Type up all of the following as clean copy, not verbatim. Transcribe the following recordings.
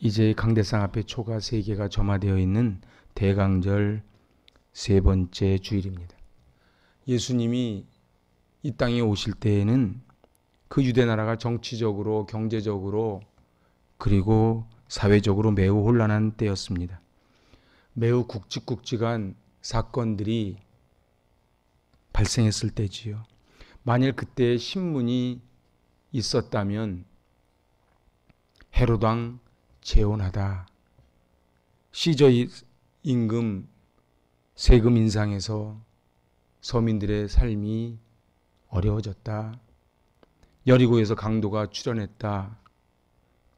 이제 강대상 앞에 초가 3개가 점화되어 있는 대강절 3번째 주일입니다. 예수님이 이 땅에 오실 때에는 그 유대 나라가 정치적으로, 경제적으로, 그리고 사회적으로 매우 혼란한 때였습니다. 매우 굵직굵직한 사건들이 발생했을 때지요. 만일 그때 신문이 있었다면 헤롯 왕 재혼하다, 시저 임금 세금 인상에서 서민들의 삶이 어려워졌다, 여리고에서 강도가 출현했다,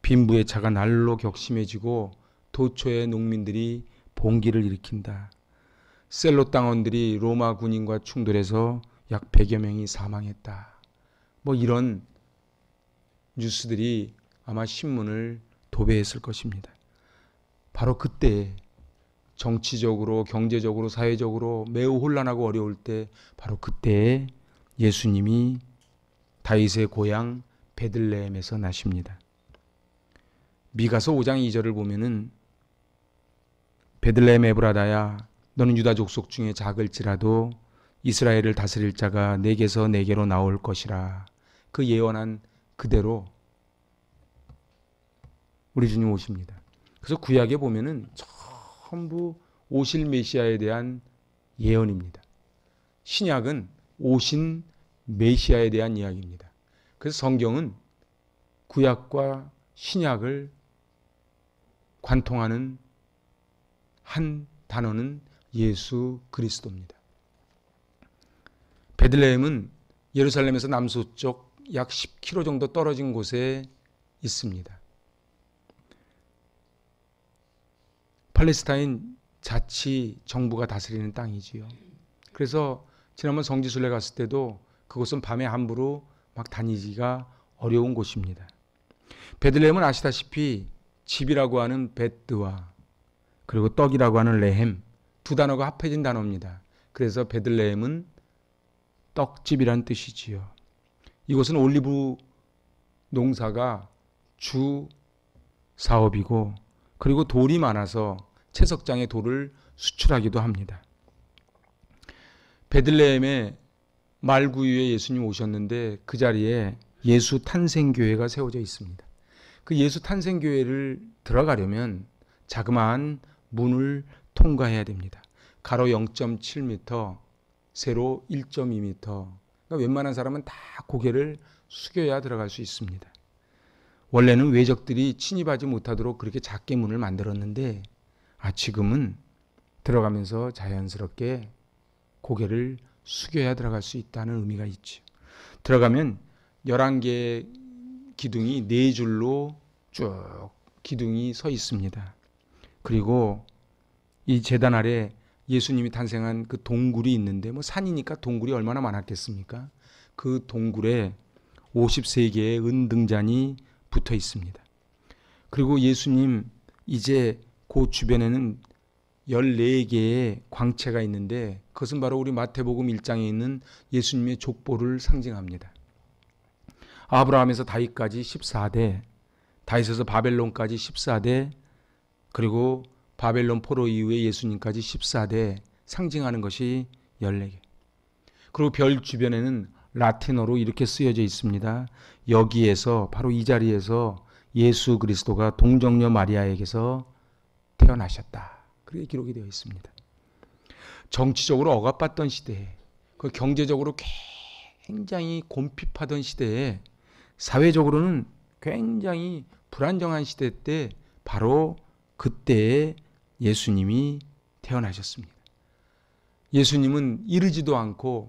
빈부의 차가 날로 격심해지고 도초의 농민들이 봉기를 일으킨다, 셀로 땅원들이 로마 군인과 충돌해서 약 100여 명이 사망했다, 이런 뉴스들이 아마 신문을 도배했을 것입니다. 바로 그때 정치적으로, 경제적으로, 사회적으로 매우 혼란하고 어려울 때, 바로 그때에 예수님이 다윗의 고향 베들레헴에서 나십니다. 미가서 5장 2절을 보면은 베들레헴 에브라다야, 너는 유다 족속 중에 작을지라도 이스라엘을 다스릴 자가 내게서 내게로 나올 것이라. 그 예언한 그대로 우리 주님 오십니다. 그래서 구약에 보면은 전부 오실 메시아에 대한 예언입니다. 신약은 오신 메시아에 대한 이야기입니다. 그래서 성경은 구약과 신약을 관통하는 한 단어는 예수 그리스도입니다. 베들레헴은 예루살렘에서 남서쪽 약 10km 정도 떨어진 곳에 있습니다. 팔레스타인 자치 정부가 다스리는 땅이지요. 그래서 지난번 성지순례 갔을 때도 그곳은 밤에 함부로 막 다니기가 어려운 곳입니다. 베들레헴은 아시다시피 집이라고 하는 베드와 그리고 떡이라고 하는 레헴, 두 단어가 합해진 단어입니다. 그래서 베들레헴은 떡집이란 뜻이지요. 이곳은 올리브 농사가 주 사업이고, 그리고 돌이 많아서 채석장에 돌을 수출하기도 합니다. 베들레헴의 말구유에 예수님 오셨는데 그 자리에 예수 탄생교회가 세워져 있습니다. 그 예수 탄생교회를 들어가려면 자그마한 문을 통과해야 됩니다. 가로 0.7m, 세로 1.2m. 그러니까 웬만한 사람은 다 고개를 숙여야 들어갈 수 있습니다. 원래는 외적들이 침입하지 못하도록 그렇게 작게 문을 만들었는데 지금은 들어가면서 자연스럽게 고개를 숙여야 들어갈 수 있다는 의미가 있죠. 들어가면 11개의 기둥이 4줄로 쭉 기둥이 서 있습니다. 그리고 이 제단 아래 예수님이 탄생한 그 동굴이 있는데, 산이니까 동굴이 얼마나 많았겠습니까? 그 동굴에 53개의 은등잔이 붙어 있습니다. 그리고 예수님 이제 그 주변에는 14개의 광채가 있는데 그것은 바로 우리 마태복음 1장에 있는 예수님의 족보를 상징합니다. 아브라함에서 다윗까지 14대, 다윗에서 바벨론까지 14대, 그리고 바벨론 포로 이후에 예수님까지 14대, 상징하는 것이 14개. 그리고 별 주변에는 라틴어로 이렇게 쓰여져 있습니다. 여기에서, 바로 이 자리에서 예수 그리스도가 동정녀 마리아에게서 태어나셨다, 그렇게 기록이 되어 있습니다. 정치적으로 억압받던 시대에, 그 경제적으로 굉장히 곰핍하던 시대에, 사회적으로는 굉장히 불안정한 시대 때 바로 그때에 예수님이 태어나셨습니다. 예수님은 이르지도 않고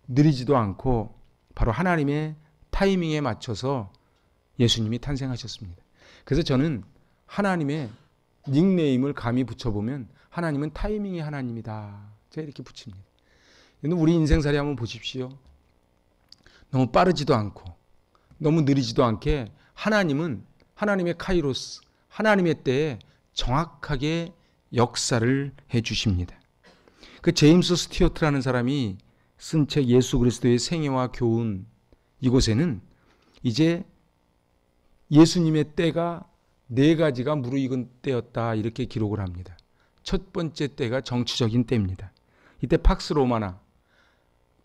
느리지도 않고 바로 하나님의 타이밍에 맞춰서 예수님이 탄생하셨습니다. 그래서 저는 하나님의 닉네임을 감히 붙여보면 하나님은 타이밍의 하나님이다, 제가 이렇게 붙입니다. 우리 인생살이 한번 보십시오. 너무 빠르지도 않고 너무 느리지도 않게 하나님은 하나님의 카이로스, 하나님의 때에 정확하게 역사를 해 주십니다. 그 제임스 스튜어트라는 사람이 쓴 책 예수 그리스도의 생애와 교훈, 이곳에는 이제 예수님의 때가 네 가지가 무르익은 때였다 이렇게 기록을 합니다. 첫 번째 때가 정치적인 때입니다. 이때 팍스 로마나,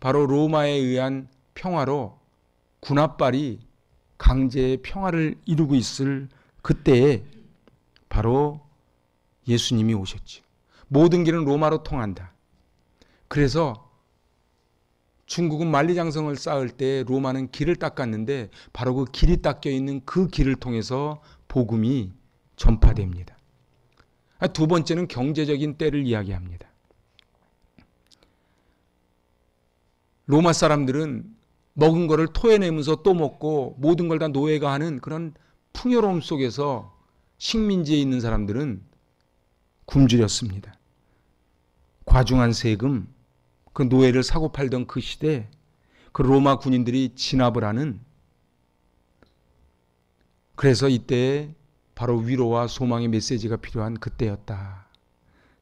바로 로마에 의한 평화로 군합발이 강제의 평화를 이루고 있을 그때에 바로 예수님이 오셨죠. 모든 길은 로마로 통한다. 그래서 중국은 만리장성을 쌓을 때 로마는 길을 닦았는데 바로 그 길이 닦여 있는 그 길을 통해서 복음이 전파됩니다. 두 번째는 경제적인 때를 이야기합니다. 로마 사람들은 먹은 거를 토해내면서 또 먹고 모든 걸 다 노예가 하는 그런 풍요로움 속에서 식민지에 있는 사람들은 굶주렸습니다. 과중한 세금, 그 노예를 사고 팔던 그 시대, 그 로마 군인들이 진압을 하는, 그래서 이때 바로 위로와 소망의 메시지가 필요한 그때였다.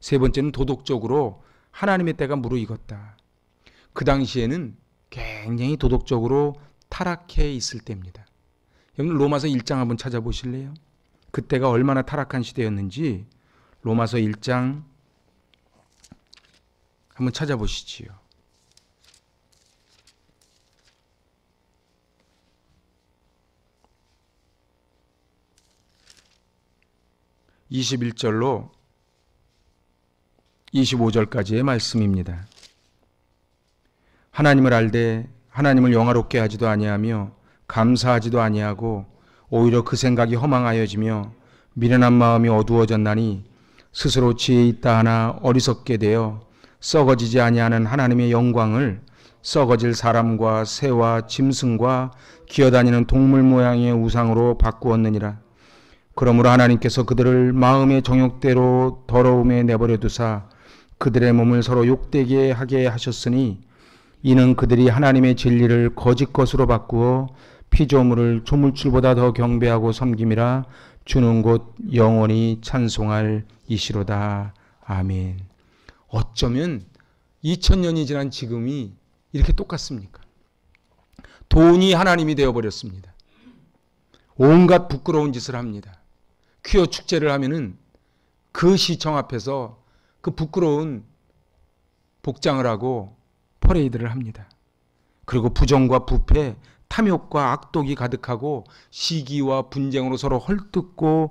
세 번째는 도덕적으로 하나님의 때가 무르익었다. 그 당시에는 굉장히 도덕적으로 타락해 있을 때입니다. 여러분 로마서 1장 한번 찾아보실래요? 그때가 얼마나 타락한 시대였는지 로마서 1장 한번 찾아보시지요. 21절로 25절까지의 말씀입니다. 하나님을 알되 하나님을 영화롭게 하지도 아니하며 감사하지도 아니하고 오히려 그 생각이 허망하여지며 미련한 마음이 어두워졌나니 스스로 지혜 있다 하나 어리석게 되어 썩어지지 아니하는 하나님의 영광을 썩어질 사람과 새와 짐승과 기어다니는 동물 모양의 우상으로 바꾸었느니라. 그러므로 하나님께서 그들을 마음의 정욕대로 더러움에 내버려 두사 그들의 몸을 서로 욕되게 하게 하셨으니 이는 그들이 하나님의 진리를 거짓 것으로 바꾸어 피조물을 조물줄보다 더 경배하고 섬김이라. 주는 곧 영원히 찬송할 이시로다. 아멘. 어쩌면 2000년이 지난 지금이 이렇게 똑같습니까? 돈이 하나님이 되어버렸습니다. 온갖 부끄러운 짓을 합니다. 퀴어 축제를 하면은 그 시청 앞에서 그 부끄러운 복장을 하고 퍼레이드를 합니다. 그리고 부정과 부패, 탐욕과 악독이 가득하고 시기와 분쟁으로 서로 헐뜯고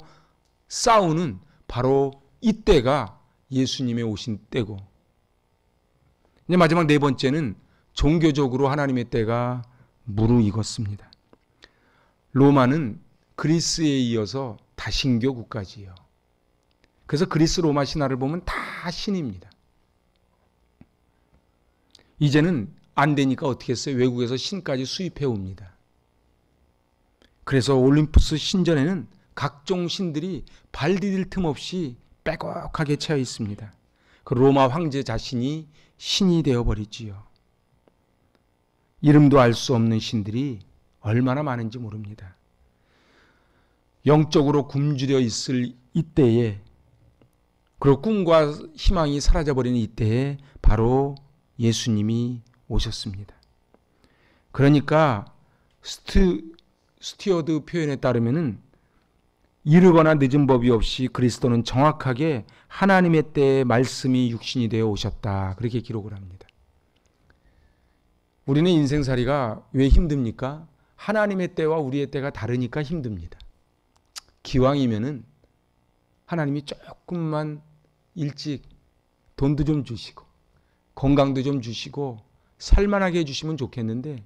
싸우는 바로 이때가 예수님의 오신 때고, 이제 마지막 네 번째는 종교적으로 하나님의 때가 무르익었습니다. 로마는 그리스에 이어서 다신교 국가지요. 그래서 그리스 로마 신화를 보면 다 신입니다. 이제는 안 되니까 어떻게 했어요? 외국에서 신까지 수입해 옵니다. 그래서 올림푸스 신전에는 각종 신들이 발 디딜 틈 없이 빼곡하게 채워 있습니다. 그 로마 황제 자신이 신이 되어버리지요. 이름도 알 수 없는 신들이 얼마나 많은지 모릅니다. 영적으로 굶주려 있을 이때에, 그리고 꿈과 희망이 사라져버리는 이때에 바로 예수님이 오셨습니다. 그러니까 스튜어드 표현에 따르면은 이르거나 늦은 법이 없이 그리스도는 정확하게 하나님의 때에 말씀이 육신이 되어 오셨다. 그렇게 기록을 합니다. 우리는 인생살이가 왜 힘듭니까? 하나님의 때와 우리의 때가 다르니까 힘듭니다. 기왕이면은 하나님이 조금만 일찍 돈도 좀 주시고 건강도 좀 주시고 살만하게 해주시면 좋겠는데,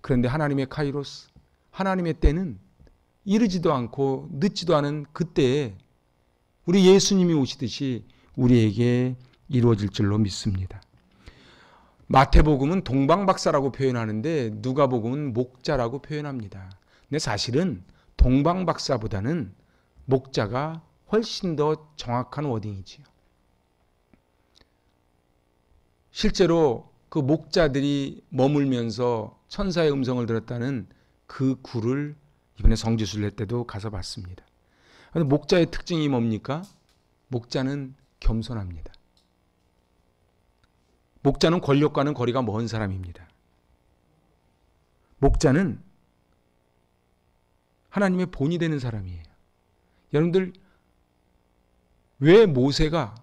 그런데 하나님의 카이로스, 하나님의 때는 이르지도 않고 늦지도 않은 그때에 우리 예수님이 오시듯이 우리에게 이루어질 줄로 믿습니다. 마태복음은 동방박사라고 표현하는데 누가복음은 목자라고 표현합니다. 근데 사실은 동방박사보다는 목자가 훨씬 더 정확한 워딩이지요. 실제로 그 목자들이 머물면서 천사의 음성을 들었다는 그 굴을 이번에 성지순례 때도 가서 봤습니다. 그런데 목자의 특징이 뭡니까? 목자는 겸손합니다. 목자는 권력과는 거리가 먼 사람입니다. 목자는 하나님의 본이 되는 사람이에요. 여러분들, 왜 모세가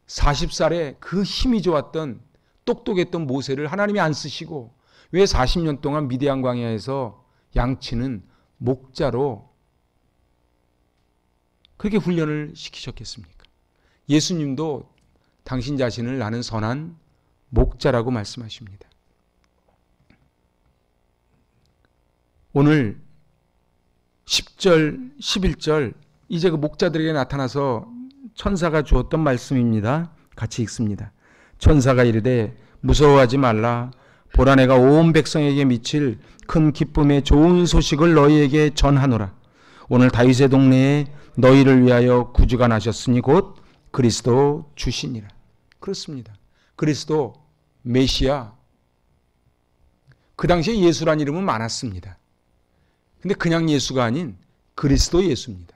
40살에 그 힘이 좋았던 똑똑했던 모세를 하나님이 안 쓰시고 왜 40년 동안 미디안 광야에서 양치는 목자로 그렇게 훈련을 시키셨겠습니까? 예수님도 당신 자신을 나는 선한 목자라고 말씀하십니다. 오늘 10절, 11절 이제 그 목자들에게 나타나서 천사가 주었던 말씀입니다. 같이 읽습니다. 천사가 이르되 무서워하지 말라. 보라 내가 온 백성에게 미칠 큰 기쁨의 좋은 소식을 너희에게 전하노라. 오늘 다윗의 동네에 너희를 위하여 구주가 나셨으니 곧 그리스도 주시니라. 그렇습니다. 그리스도 메시아. 그 당시에 예수란 이름은 많았습니다. 근데 그냥 예수가 아닌 그리스도 예수입니다.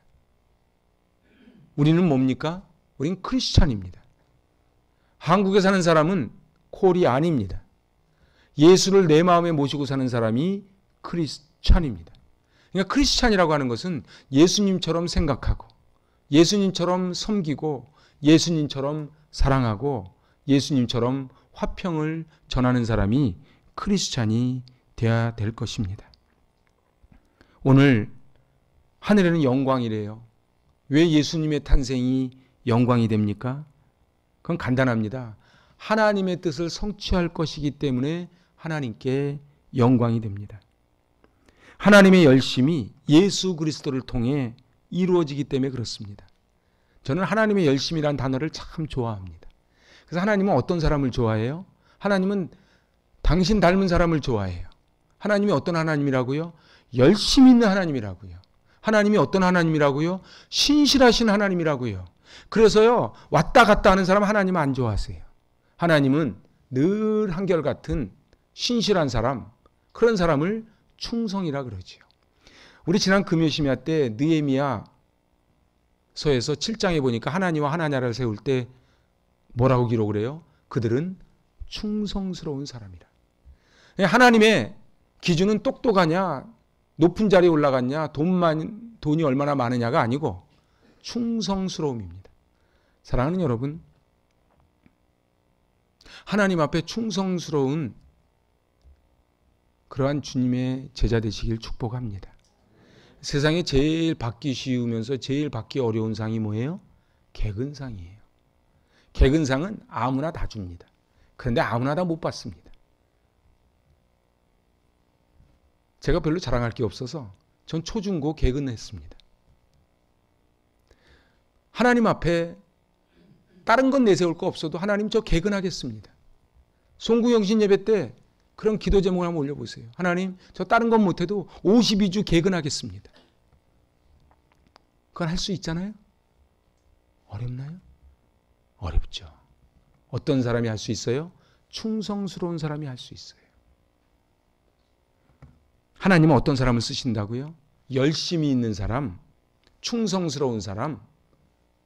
우리는 뭡니까? 우린 크리스찬입니다. 한국에 사는 사람은 콜이 아닙니다. 예수를 내 마음에 모시고 사는 사람이 크리스찬입니다. 그러니까 크리스찬이라고 하는 것은 예수님처럼 생각하고 예수님처럼 섬기고 예수님처럼 사랑하고 예수님처럼 화평을 전하는 사람이 크리스찬이 되어야 될 것입니다. 오늘 하늘에는 영광이래요. 왜 예수님의 탄생이 영광이 됩니까? 그건 간단합니다. 하나님의 뜻을 성취할 것이기 때문에 하나님께 영광이 됩니다. 하나님의 열심이 예수 그리스도를 통해 이루어지기 때문에 그렇습니다. 저는 하나님의 열심이라는 단어를 참 좋아합니다. 그래서 하나님은 어떤 사람을 좋아해요? 하나님은 당신 닮은 사람을 좋아해요. 하나님이 어떤 하나님이라고요? 열심히 있는 하나님이라고요. 하나님이 어떤 하나님이라고요? 신실하신 하나님이라고요. 그래서요, 왔다 갔다 하는 사람 하나님 안 좋아하세요. 하나님은 늘 한결같은 신실한 사람, 그런 사람을 충성이라 그러지요. 우리 지난 금요심야 때 느헤미야 서에서 7장에 보니까 하나니와 하나냐를 세울 때 뭐라고 기록을 해요? 그들은 충성스러운 사람이라. 하나님의 기준은 똑똑하냐, 높은 자리에 올라갔냐, 돈이 얼마나 많으냐가 아니고 충성스러움입니다. 사랑하는 여러분, 하나님 앞에 충성스러운 그러한 주님의 제자 되시길 축복합니다. 세상에 제일 받기 쉬우면서 제일 받기 어려운 상이 뭐예요? 개근상이에요. 개근상은 아무나 다 줍니다. 그런데 아무나 다 못 받습니다. 제가 별로 자랑할 게 없어서 전 초중고 개근했습니다. 하나님 앞에 다른 건 내세울 거 없어도 하나님 저 개근하겠습니다. 송구영신 예배 때 그런 기도 제목을 한번 올려보세요. 하나님 저 다른 건 못해도 52주 개근하겠습니다. 그건 할 수 있잖아요? 어렵나요? 어렵죠. 어떤 사람이 할 수 있어요? 충성스러운 사람이 할 수 있어요. 하나님은 어떤 사람을 쓰신다고요? 열심히 있는 사람, 충성스러운 사람,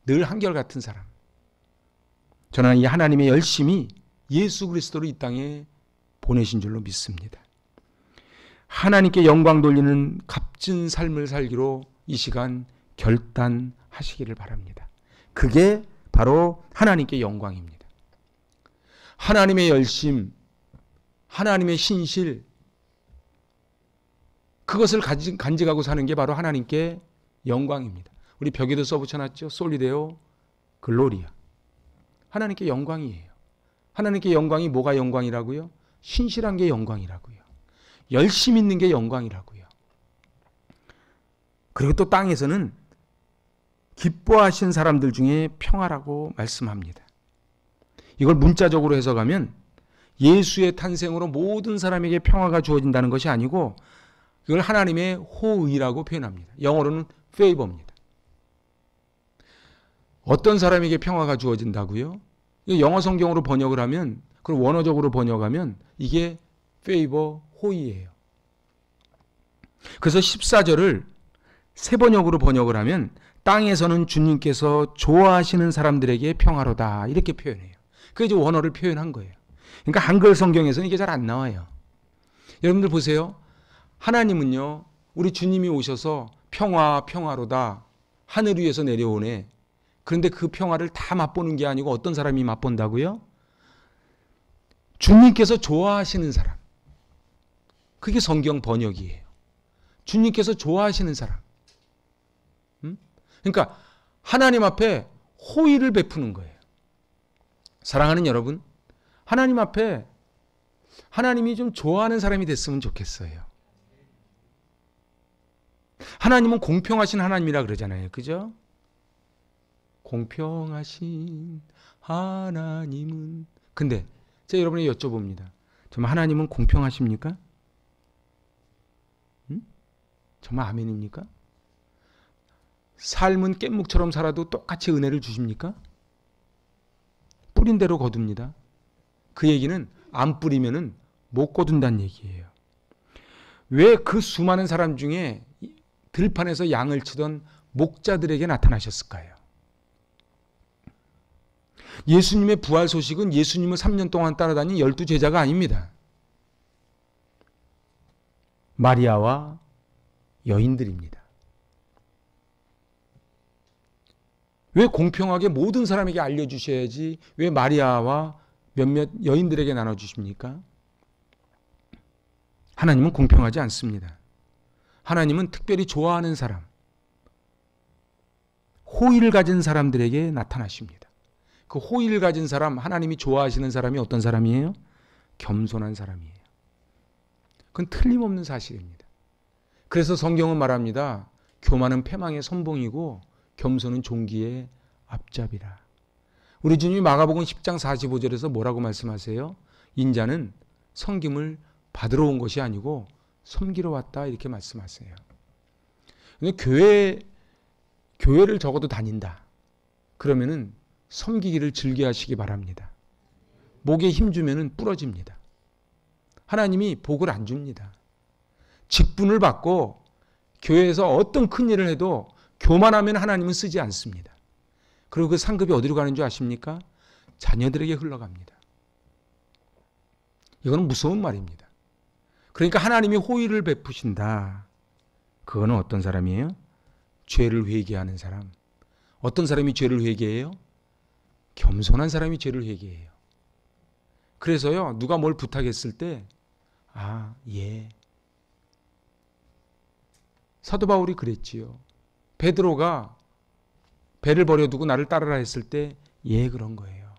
늘 한결같은 사람. 저는 이 하나님의 열심이 예수 그리스도를 이 땅에 보내신 줄로 믿습니다. 하나님께 영광 돌리는 값진 삶을 살기로 이 시간 결단하시기를 바랍니다. 그게 바로 하나님께 영광입니다. 하나님의 열심, 하나님의 신실, 그것을 간직하고 사는 게 바로 하나님께 영광입니다. 우리 벽에도 써붙여놨죠. 솔리데오 글로리아. 하나님께 영광이에요. 하나님께 영광이 뭐가 영광이라고요? 신실한 게 영광이라고요. 열심 있는 게 영광이라고요. 그리고 또 땅에서는 기뻐하신 사람들 중에 평화라고 말씀합니다. 이걸 문자적으로 해석하면 예수의 탄생으로 모든 사람에게 평화가 주어진다는 것이 아니고 이걸 하나님의 호의라고 표현합니다. 영어로는 favor입니다. 어떤 사람에게 평화가 주어진다고요? 영어 성경으로 번역을 하면, 그걸 원어적으로 번역하면 이게 favor, 호의예요. 그래서 14절을 세 번역으로 번역을 하면 땅에서는 주님께서 좋아하시는 사람들에게 평화로다 이렇게 표현해요. 그게 이제 원어를 표현한 거예요. 그러니까 한글 성경에서는 이게 잘 안 나와요. 여러분들 보세요. 하나님은요, 우리 주님이 오셔서 평화로다 하늘 위에서 내려오네. 그런데 그 평화를 다 맛보는 게 아니고 어떤 사람이 맛본다고요? 주님께서 좋아하시는 사람. 그게 성경 번역이에요. 주님께서 좋아하시는 사람. 그러니까 하나님 앞에 호의를 베푸는 거예요. 사랑하는 여러분, 하나님 앞에 하나님이 좀 좋아하는 사람이 됐으면 좋겠어요. 하나님은 공평하신 하나님이라 그러잖아요. 그죠? 공평하신 하나님은. 근데 제가 여러분에게 여쭤봅니다. 정말 하나님은 공평하십니까? 정말 아멘입니까? 삶은 깻묵처럼 살아도 똑같이 은혜를 주십니까? 뿌린 대로 거둡니다. 그 얘기는 안 뿌리면은 못 거둔다는 얘기예요. 왜 그 수많은 사람 중에 들판에서 양을 치던 목자들에게 나타나셨을까요? 예수님의 부활 소식은 예수님을 3년 동안 따라다닌 12제자가 아닙니다. 마리아와 여인들입니다. 왜 공평하게 모든 사람에게 알려주셔야지 왜 마리아와 몇몇 여인들에게 나눠주십니까? 하나님은 공평하지 않습니다. 하나님은 특별히 좋아하는 사람, 호의를 가진 사람들에게 나타나십니다. 그 호의를 가진 사람, 하나님이 좋아하시는 사람이 어떤 사람이에요? 겸손한 사람이에요. 그건 틀림없는 사실입니다. 그래서 성경은 말합니다. 교만은 패망의 선봉이고 겸손은 존귀의 앞잡이라. 우리 주님이 마가복음 10장 45절에서 뭐라고 말씀하세요? 인자는 섬김을 받으러 온 것이 아니고 섬기러 왔다 이렇게 말씀하세요. 근데 교회를 적어도 다닌다. 그러면은 섬기기를 즐겨하시기 바랍니다. 목에 힘 주면은 부러집니다. 하나님이 복을 안 줍니다. 직분을 받고 교회에서 어떤 큰 일을 해도 교만하면 하나님은 쓰지 않습니다. 그리고 그 상급이 어디로 가는 줄 아십니까? 자녀들에게 흘러갑니다. 이거는 무서운 말입니다. 그러니까 하나님이 호의를 베푸신다. 그거는 어떤 사람이에요? 죄를 회개하는 사람. 어떤 사람이 죄를 회개해요? 겸손한 사람이 죄를 회개해요. 그래서요, 누가 뭘 부탁했을 때, 아, 예. 사도 바울이 그랬지요. 베드로가 배를 버려두고 나를 따르라 했을 때, 예, 그런 거예요.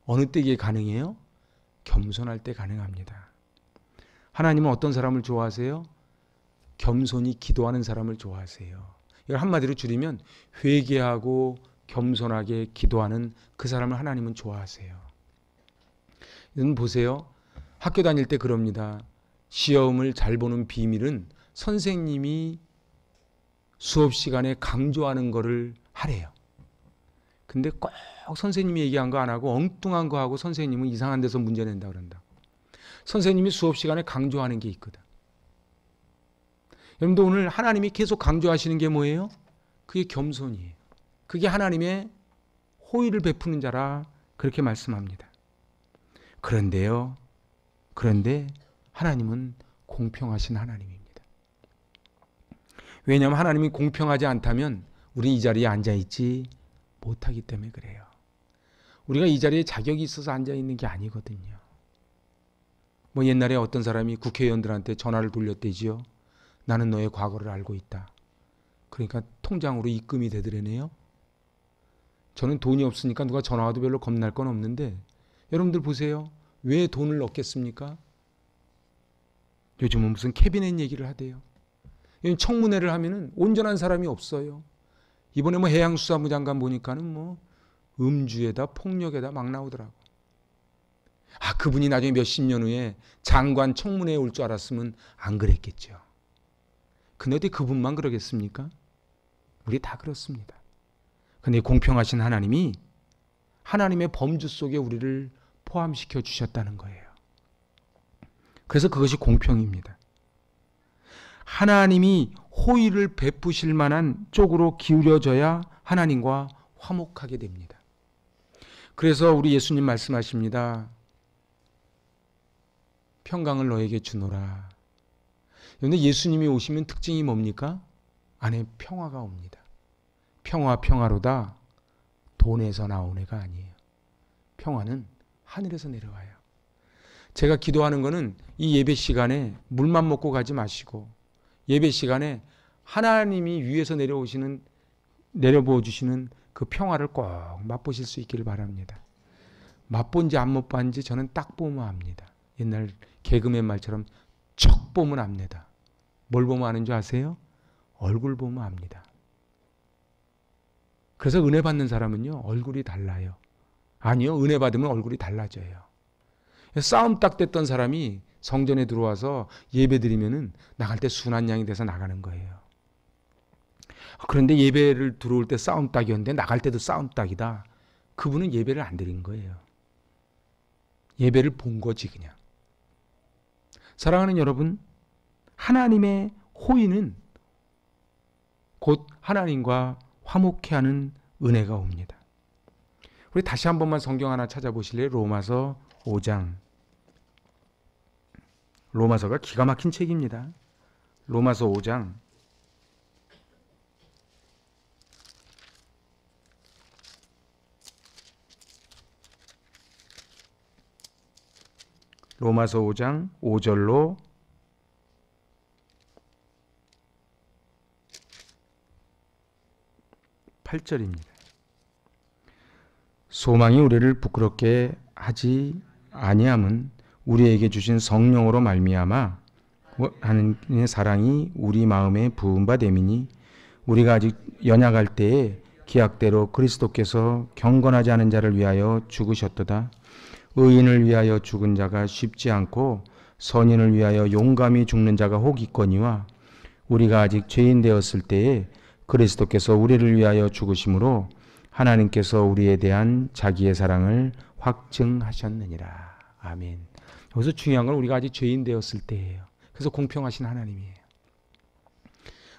어느 때 이게 가능해요? 겸손할 때 가능합니다. 하나님은 어떤 사람을 좋아하세요? 겸손히 기도하는 사람을 좋아하세요. 이걸 한마디로 줄이면 회개하고 겸손하게 기도하는 그 사람을 하나님은 좋아하세요. 여러분 보세요. 학교 다닐 때 그럽니다. 시험을 잘 보는 비밀은 선생님이 수업 시간에 강조하는 거를 하래요. 근데 꼭 선생님이 얘기한 거 안 하고 엉뚱한 거 하고 선생님은 이상한 데서 문제 낸다 그런다. 선생님이 수업 시간에 강조하는 게 있거든. 여러분도 오늘 하나님이 계속 강조하시는 게 뭐예요? 그게 겸손이에요. 그게 하나님의 호의를 베푸는 자라 그렇게 말씀합니다. 그런데 하나님은 공평하신 하나님입니다. 왜냐하면 하나님이 공평하지 않다면 우리 이 자리에 앉아있지 못하기 때문에 그래요. 우리가 이 자리에 자격이 있어서 앉아있는 게 아니거든요. 뭐 옛날에 어떤 사람이 국회의원들한테 전화를 돌렸대지요. 나는 너의 과거를 알고 있다. 그러니까 통장으로 입금이 되더래네요. 저는 돈이 없으니까 누가 전화 와도 별로 겁날 건 없는데 여러분들 보세요. 왜 돈을 넣겠습니까? 요즘은 무슨 캐비넷 얘기를 하대요. 청문회를 하면은 온전한 사람이 없어요. 이번에 뭐 해양수사부 장관 보니까는 뭐 음주에다 폭력에다 막 나오더라고. 아, 그분이 나중에 몇십 년 후에 장관 청문회에 올 줄 알았으면 안 그랬겠죠. 근데 어디 그분만 그러겠습니까? 우리 다 그렇습니다. 근데 공평하신 하나님이 하나님의 범주 속에 우리를 포함시켜 주셨다는 거예요. 그래서 그것이 공평입니다. 하나님이 호의를 베푸실 만한 쪽으로 기울여져야 하나님과 화목하게 됩니다. 그래서 우리 예수님 말씀하십니다. 평강을 너에게 주노라. 그런데 예수님이 오시면 특징이 뭡니까? 안에 평화가 옵니다. 평화로다 돈에서 나온 애가 아니에요. 평화는 하늘에서 내려와요. 제가 기도하는 거는 이 예배 시간에 물만 먹고 가지 마시고 예배 시간에 하나님이 위에서 내려부어 주시는 그 평화를 꼭 맛보실 수 있기를 바랍니다. 맛본지 안 맛본지 저는 딱 보면 압니다. 옛날 개그맨 말처럼 척 보면 압니다. 뭘 보면 아는 줄 아세요? 얼굴 보면 압니다. 그래서 은혜 받는 사람은요, 얼굴이 달라요. 아니요, 은혜 받으면 얼굴이 달라져요. 싸움 딱 됐던 사람이 성전에 들어와서 예배 드리면은 나갈 때 순한 양이 돼서 나가는 거예요. 그런데 예배를 들어올 때 싸움 딱이었는데 나갈 때도 싸움 딱이다. 그분은 예배를 안 드린 거예요. 예배를 본 거지 그냥. 사랑하는 여러분, 하나님의 호의는 곧 하나님과 화목케 하는 은혜가 옵니다. 우리 다시 한 번만 성경 하나 찾아보실래요? 로마서 5장. 로마서가 기가 막힌 책입니다. 로마서 5장. 로마서 5장 5절로 8절입니다. 소망이 우리를 부끄럽게 하지 아니함은 우리에게 주신 성령으로 말미암아 하나님의 사랑이 우리 마음에 부은 바 됨이니 우리가 아직 연약할 때에 기약대로 그리스도께서 경건하지 않은 자를 위하여 죽으셨도다. 의인을 위하여 죽은 자가 쉽지 않고 선인을 위하여 용감히 죽는 자가 혹 있거니와 우리가 아직 죄인 되었을 때에 그리스도께서 우리를 위하여 죽으심으로 하나님께서 우리에 대한 자기의 사랑을 확증하셨느니라. 아멘. 여기서 중요한 건 우리가 아직 죄인 되었을 때예요. 그래서 공평하신 하나님이에요.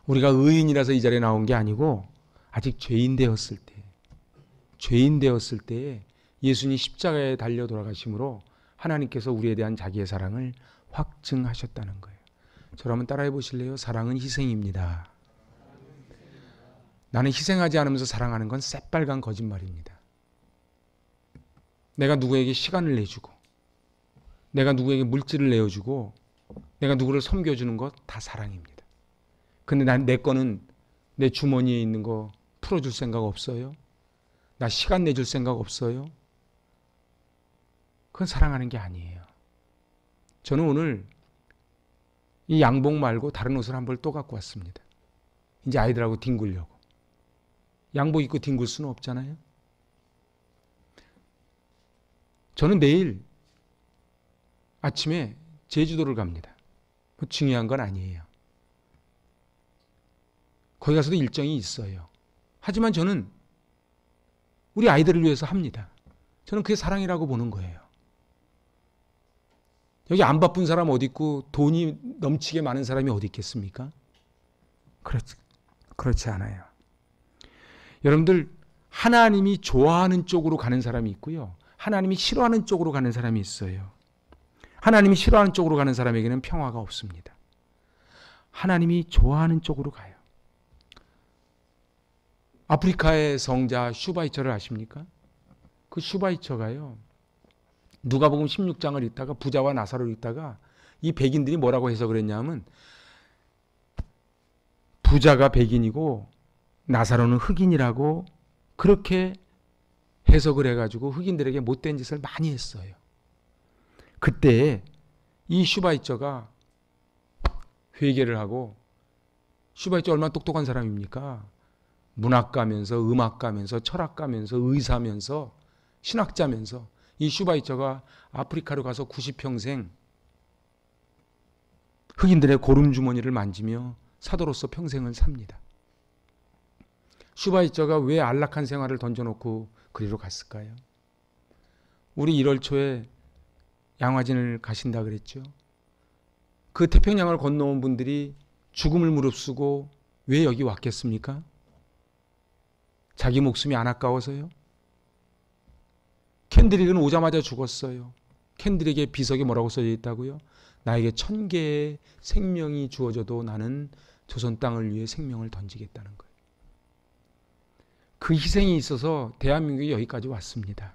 우리가 의인이라서 이 자리에 나온 게 아니고 아직 죄인 되었을 때에 예수님이 십자가에 달려 돌아가심으로 하나님께서 우리에 대한 자기의 사랑을 확증하셨다는 거예요. 저를 한번 따라해 보실래요? 사랑은 희생입니다. 나는 희생하지 않으면서 사랑하는 건 새빨간 거짓말입니다. 내가 누구에게 시간을 내주고 내가 누구에게 물질을 내어주고 내가 누구를 섬겨주는 것 다 사랑입니다. 근데 내 거는 내 주머니에 있는 거 풀어줄 생각 없어요? 나 시간 내줄 생각 없어요? 그건 사랑하는 게 아니에요. 저는 오늘 이 양복 말고 다른 옷을 한 벌 또 갖고 왔습니다. 이제 아이들하고 뒹굴려고. 양복 입고 뒹굴 수는 없잖아요. 저는 내일 아침에 제주도를 갑니다. 뭐 중요한 건 아니에요. 거기 가서도 일정이 있어요. 하지만 저는 우리 아이들을 위해서 합니다. 저는 그게 사랑이라고 보는 거예요. 여기 안 바쁜 사람 어디 있고 돈이 넘치게 많은 사람이 어디 있겠습니까? 그렇지 않아요. 여러분들, 하나님이 좋아하는 쪽으로 가는 사람이 있고요. 하나님이 싫어하는 쪽으로 가는 사람이 있어요. 하나님이 싫어하는 쪽으로 가는 사람에게는 평화가 없습니다. 하나님이 좋아하는 쪽으로 가요. 아프리카의 성자 슈바이처를 아십니까? 그 슈바이처가요, 누가복음 16장을 읽다가 부자와 나사로를 읽다가 이 백인들이 뭐라고 해석을 했냐면 부자가 백인이고 나사로는 흑인이라고 그렇게 해석을 해가지고 흑인들에게 못된 짓을 많이 했어요. 그때 이 슈바이처가 회개를 하고, 슈바이처 얼마나 똑똑한 사람입니까? 문학가면서 음악가면서 철학가면서 의사면서 신학자면서 이 슈바이처가 아프리카로 가서 90평생 흑인들의 고름주머니를 만지며 사도로서 평생을 삽니다. 슈바이처가 왜 안락한 생활을 던져놓고 그리로 갔을까요? 우리 1월 초에 양화진을 가신다 그랬죠. 그 태평양을 건너온 분들이 죽음을 무릅쓰고 왜 여기 왔겠습니까? 자기 목숨이 안 아까워서요? 캔드릭은 오자마자 죽었어요. 캔드릭의 비석에 뭐라고 써져 있다고요? 나에게 1000개의 생명이 주어져도 나는 조선 땅을 위해 생명을 던지겠다는 거예요. 그 희생이 있어서 대한민국이 여기까지 왔습니다.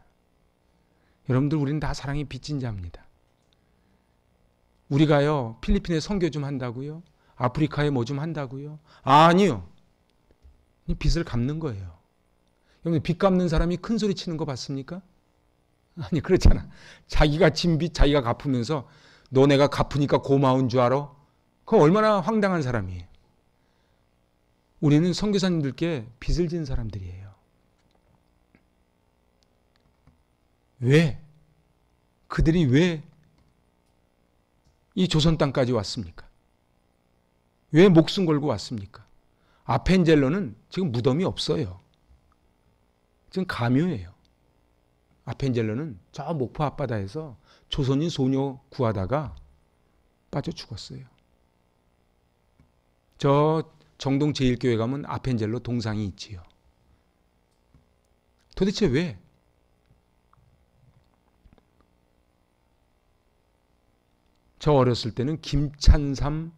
여러분들, 우리는 다 사랑의 빚진 자입니다. 우리가요, 필리핀에 선교 좀 한다고요? 아프리카에 뭐 좀 한다고요? 아니요. 이 빚을 갚는 거예요. 여러분, 빚 갚는 사람이 큰 소리 치는 거 봤습니까? 아니, 그렇잖아. 자기가 진 빚 자기가 갚으면서 너 내가 갚으니까 고마운 줄 알아? 그거 얼마나 황당한 사람이에요. 우리는 선교사님들께 빚을 진 사람들이에요. 왜? 그들이 왜 이 조선 땅까지 왔습니까? 왜 목숨 걸고 왔습니까? 아펜젤러는 지금 무덤이 없어요. 지금 가묘예요. 아펜젤러는 저 목포 앞바다에서 조선인 소녀 구하다가 빠져 죽었어요. 저 정동 제1교회 가면 아펜젤러 동상이 있지요. 도대체 왜? 저 어렸을 때는 김찬삼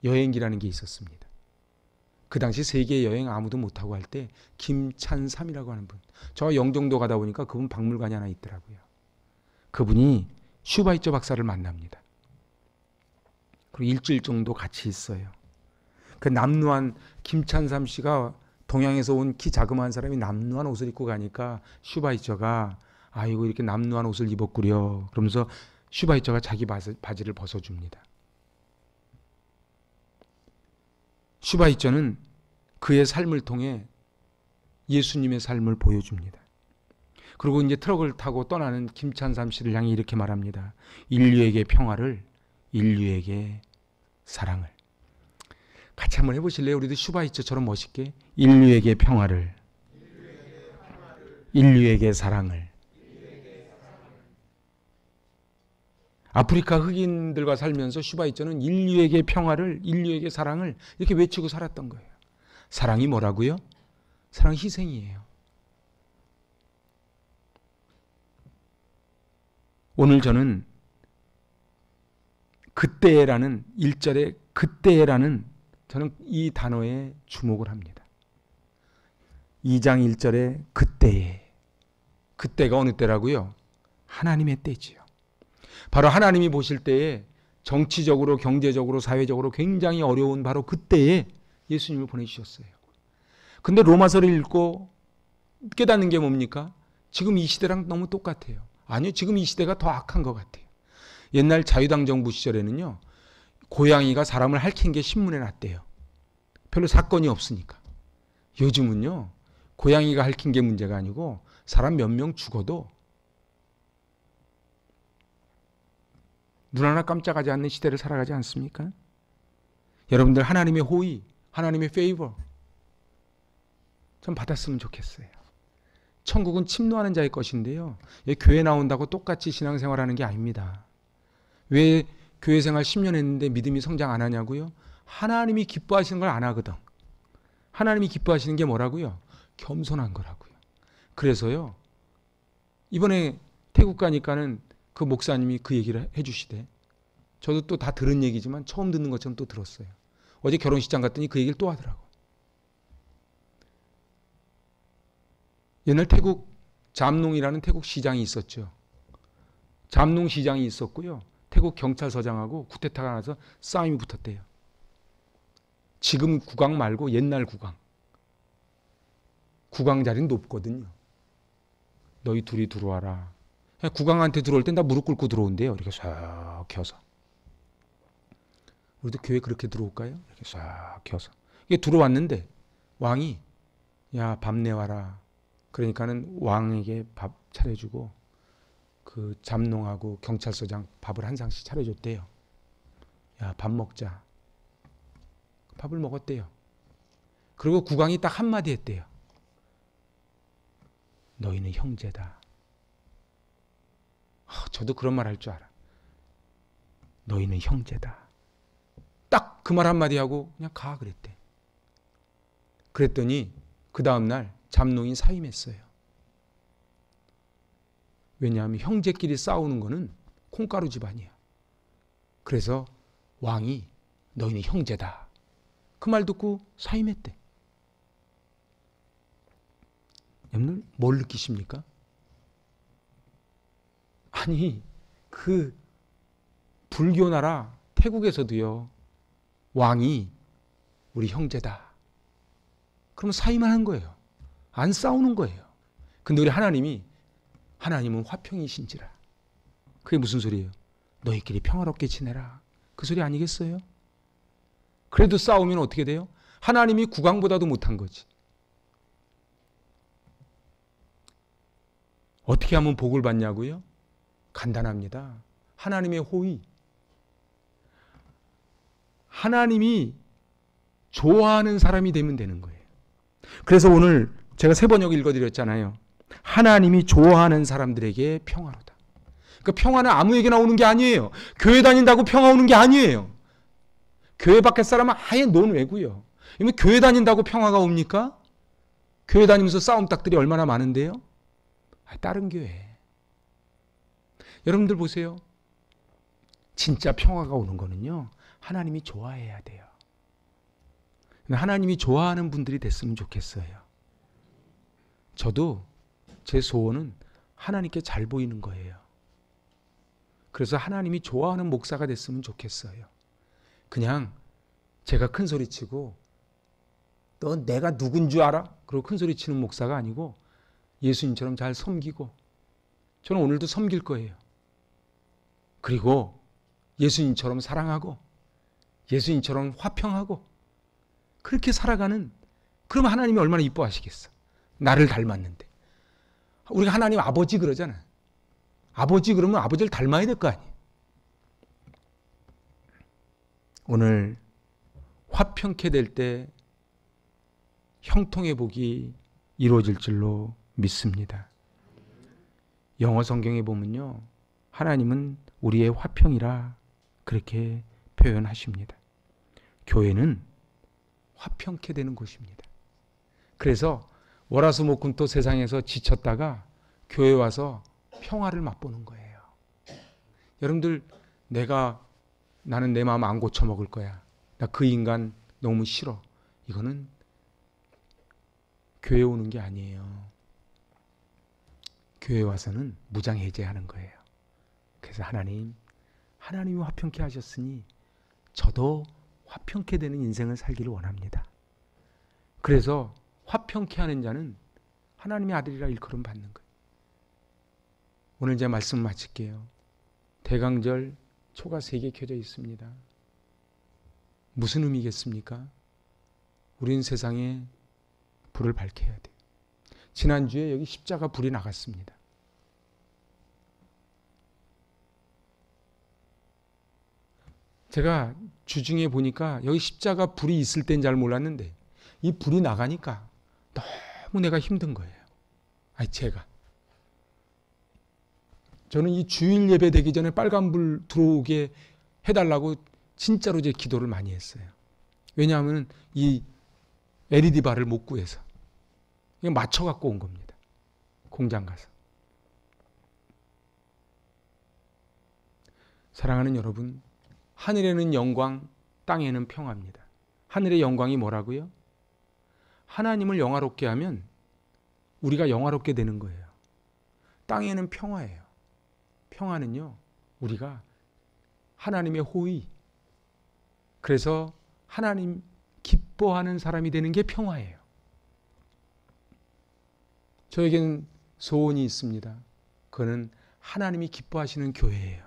여행기라는 게 있었습니다. 그 당시 세계 여행 아무도 못하고 할 때 김찬삼이라고 하는 분. 저 영종도 가다 보니까 그분 박물관이 하나 있더라고요. 그분이 슈바이처 박사를 만납니다. 그리고 일주일 정도 같이 있어요. 그 남루한 김찬삼 씨가 동양에서 온 키 자그마한 사람이 남루한 옷을 입고 가니까 슈바이처가 아이고 이렇게 남루한 옷을 입었구려. 그러면서 슈바이처가 자기 바지를 벗어줍니다. 슈바이처는 그의 삶을 통해 예수님의 삶을 보여줍니다. 그리고 이제 트럭을 타고 떠나는 김찬삼 씨를 향해 이렇게 말합니다. 인류에게 평화를, 인류에게 사랑을. 같이 한번 해보실래요? 우리도 슈바이처처럼 멋있게. 인류에게 평화를, 인류에게 사랑을. 아프리카 흑인들과 살면서 슈바이처는 인류에게 평화를, 인류에게 사랑을 이렇게 외치고 살았던 거예요. 사랑이 뭐라고요? 사랑 희생이에요. 오늘 저는 그때라는 1절에 그때라는 저는 이 단어에 주목을 합니다. 2장 1절에 그때에. 그때가 어느 때라고요? 하나님의 때지요. 바로 하나님이 보실 때에 정치적으로, 경제적으로, 사회적으로 굉장히 어려운 바로 그때에 예수님을 보내주셨어요. 근데 로마서를 읽고 깨닫는 게 뭡니까? 지금 이 시대랑 너무 똑같아요. 아니요, 지금 이 시대가 더 악한 것 같아요. 옛날 자유당 정부 시절에는요, 고양이가 사람을 핥힌 게 신문에 났대요. 별로 사건이 없으니까. 요즘은요, 고양이가 핥힌 게 문제가 아니고 사람 몇 명 죽어도 눈 하나 깜짝하지 않는 시대를 살아가지 않습니까? 여러분들 하나님의 호의, 하나님의 페이버 좀 받았으면 좋겠어요. 천국은 침노하는 자의 것인데요. 교회 나온다고 똑같이 신앙생활하는 게 아닙니다. 왜 교회 생활 10년 했는데 믿음이 성장 안 하냐고요? 하나님이 기뻐하시는 걸 안 하거든. 하나님이 기뻐하시는 게 뭐라고요? 겸손한 거라고요. 그래서요, 이번에 태국 가니까는 그 목사님이 그 얘기를 해주시대. 저도 또 다 들은 얘기지만 처음 듣는 것처럼 또 들었어요. 어제 결혼식장 갔더니 그 얘기를 또 하더라고. 옛날 태국 잠농이라는 태국 시장이 있었죠. 잠농 시장이 있었고요. 태국 경찰서장하고 쿠데타가 나서 싸움이 붙었대요. 지금 국왕 말고 옛날 국왕. 국왕 자리는 높거든요. 너희 둘이 들어와라. 국왕한테 들어올 땐 다 무릎 꿇고 들어온대요. 이렇게 싹 켜서. 우리도 교회 그렇게 들어올까요? 이렇게 싹 켜서. 이게 들어왔는데 왕이 야, 밥 내와라. 그러니까는 왕에게 밥 차려주고 그 잠농하고 경찰서장 밥을 한 상씩 차려줬대요. 야, 밥 먹자. 밥을 먹었대요. 그리고 국왕이 딱 한마디 했대요. 너희는 형제다. 저도 그런 말 할 줄 알아. 너희는 형제다. 딱 그 말 한마디 하고 그냥 가 그랬대. 그랬더니 그 다음날 잠농이 사임했어요. 왜냐하면 형제끼리 싸우는 거는 콩가루 집안이야. 그래서 왕이 너희는 형제다. 그 말 듣고 사임했대. 여러분들 뭘 느끼십니까? 아니 그 불교 나라 태국에서도요 왕이 우리 형제다. 그러면 사이만 한 거예요. 안 싸우는 거예요. 근데 우리 하나님은 화평이신지라. 그게 무슨 소리예요? 너희끼리 평화롭게 지내라. 그 소리 아니겠어요? 그래도 싸우면 어떻게 돼요? 하나님이 국왕보다도 못한 거지. 어떻게 하면 복을 받냐고요? 간단합니다. 하나님의 호의. 하나님이 좋아하는 사람이 되면 되는 거예요. 그래서 오늘 제가 세 번역 읽어드렸잖아요. 하나님이 좋아하는 사람들에게 평화로다. 그 평화는 아무에게나 오는 게 아니에요. 교회 다닌다고 평화 오는 게 아니에요. 교회 밖에 사람은 아예 논외고요. 이미 교회 다닌다고 평화가 옵니까? 교회 다니면서 싸움닭들이 얼마나 많은데요. 다른 교회. 여러분들 보세요. 진짜 평화가 오는 거는요. 하나님이 좋아해야 돼요. 하나님이 좋아하는 분들이 됐으면 좋겠어요. 저도 제 소원은 하나님께 잘 보이는 거예요. 그래서 하나님이 좋아하는 목사가 됐으면 좋겠어요. 그냥 제가 큰 소리 치고 너 내가 누군 줄 알아? 그리고 큰 소리 치는 목사가 아니고 예수님처럼 잘 섬기고 저는 오늘도 섬길 거예요. 그리고 예수님처럼 사랑하고 예수님처럼 화평하고 그렇게 살아가는, 그러면 하나님이 얼마나 이뻐하시겠어. 나를 닮았는데. 우리가 하나님 아버지 그러잖아요. 아버지 그러면 아버지를 닮아야 될 거 아니에요. 오늘 화평케 될 때 형통의 복이 이루어질 줄로 믿습니다. 영어 성경에 보면요. 하나님은 우리의 화평이라 그렇게 표현하십니다. 교회는 화평케 되는 곳입니다. 그래서 월화수목금토 세상에서 지쳤다가 교회 와서 평화를 맛보는 거예요. 여러분들 나는 내 마음 안 고쳐 먹을 거야. 나 그 인간 너무 싫어. 이거는 교회 오는 게 아니에요. 교회 와서는 무장해제하는 거예요. 그래서 하나님이 화평케 하셨으니 저도 화평케 되는 인생을 살기를 원합니다. 그래서 화평케 하는 자는 하나님의 아들이라 일컬음 받는 거예요. 오늘 제 말씀 마칠게요. 대강절 초가 3개 켜져 있습니다. 무슨 의미겠습니까? 우린 세상에 불을 밝혀야 돼요. 지난주에 여기 십자가 불이 나갔습니다. 제가 주중에 보니까 여기 십자가 불이 있을 땐 잘 몰랐는데 이 불이 나가니까 너무 내가 힘든 거예요. 저는 이 주일 예배 되기 전에 빨간불 들어오게 해달라고 진짜로 제 기도를 많이 했어요. 왜냐하면 이 LED바를 못 구해서 이거 맞춰 갖고 온 겁니다. 공장 가서. 사랑하는 여러분, 하늘에는 영광, 땅에는 평화입니다. 하늘의 영광이 뭐라고요? 하나님을 영화롭게 하면 우리가 영화롭게 되는 거예요. 땅에는 평화예요. 평화는요, 우리가 하나님의 호의, 그래서 하나님 기뻐하는 사람이 되는 게 평화예요. 저에겐 소원이 있습니다. 그거는 하나님이 기뻐하시는 교회예요.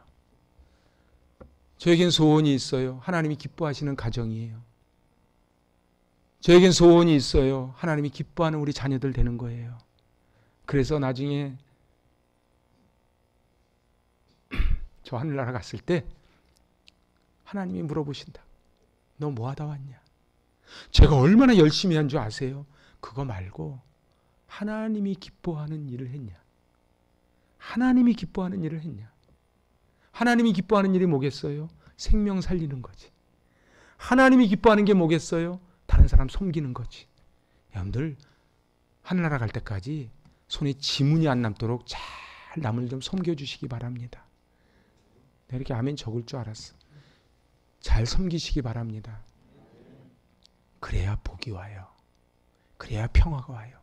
저에겐 소원이 있어요. 하나님이 기뻐하시는 가정이에요. 저에겐 소원이 있어요. 하나님이 기뻐하는 우리 자녀들 되는 거예요. 그래서 나중에 저 하늘나라 갔을 때 하나님이 물어보신다. 너 뭐 하다 왔냐? 제가 얼마나 열심히 한 줄 아세요? 그거 말고 하나님이 기뻐하는 일을 했냐? 하나님이 기뻐하는 일을 했냐? 하나님이 기뻐하는 일이 뭐겠어요? 생명 살리는 거지. 하나님이 기뻐하는 게 뭐겠어요? 다른 사람 섬기는 거지. 여러분들 하늘나라 갈 때까지 손에 지문이 안 남도록 잘 남을 좀 섬겨주시기 바랍니다. 내가 이렇게 아멘 적을 줄 알았어. 잘 섬기시기 바랍니다. 그래야 복이 와요. 그래야 평화가 와요.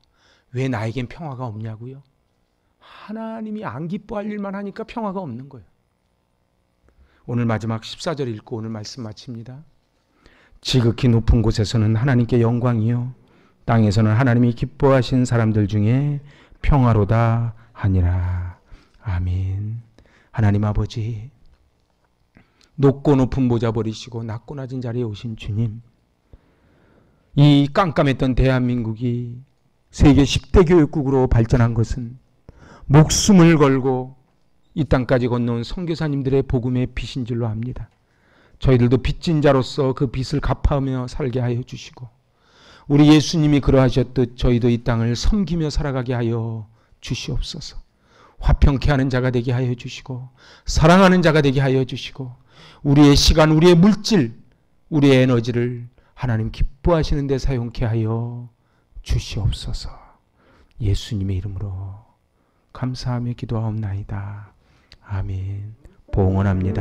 왜 나에겐 평화가 없냐고요? 하나님이 안 기뻐할 일만 하니까 평화가 없는 거예요. 오늘 마지막 14절 읽고 오늘 말씀 마칩니다. 지극히 높은 곳에서는 하나님께 영광이요 땅에서는 하나님이 기뻐하신 사람들 중에 평화로다 하니라. 아멘. 하나님 아버지, 높고 높은 모자 버리시고 낮고 낮은 자리에 오신 주님, 이 깜깜했던 대한민국이 세계 10대 교육국으로 발전한 것은 목숨을 걸고 이 땅까지 건너온 선교사님들의 복음의 빚인 줄로 압니다. 저희들도 빚진 자로서 그 빚을 갚아오며 살게 하여 주시고, 우리 예수님이 그러하셨듯 저희도 이 땅을 섬기며 살아가게 하여 주시옵소서. 화평케 하는 자가 되게 하여 주시고, 사랑하는 자가 되게 하여 주시고, 우리의 시간, 우리의 물질, 우리의 에너지를 하나님 기뻐하시는 데 사용케 하여 주시옵소서. 예수님의 이름으로 감사하며 기도하옵나이다. 아멘. 봉헌합니다.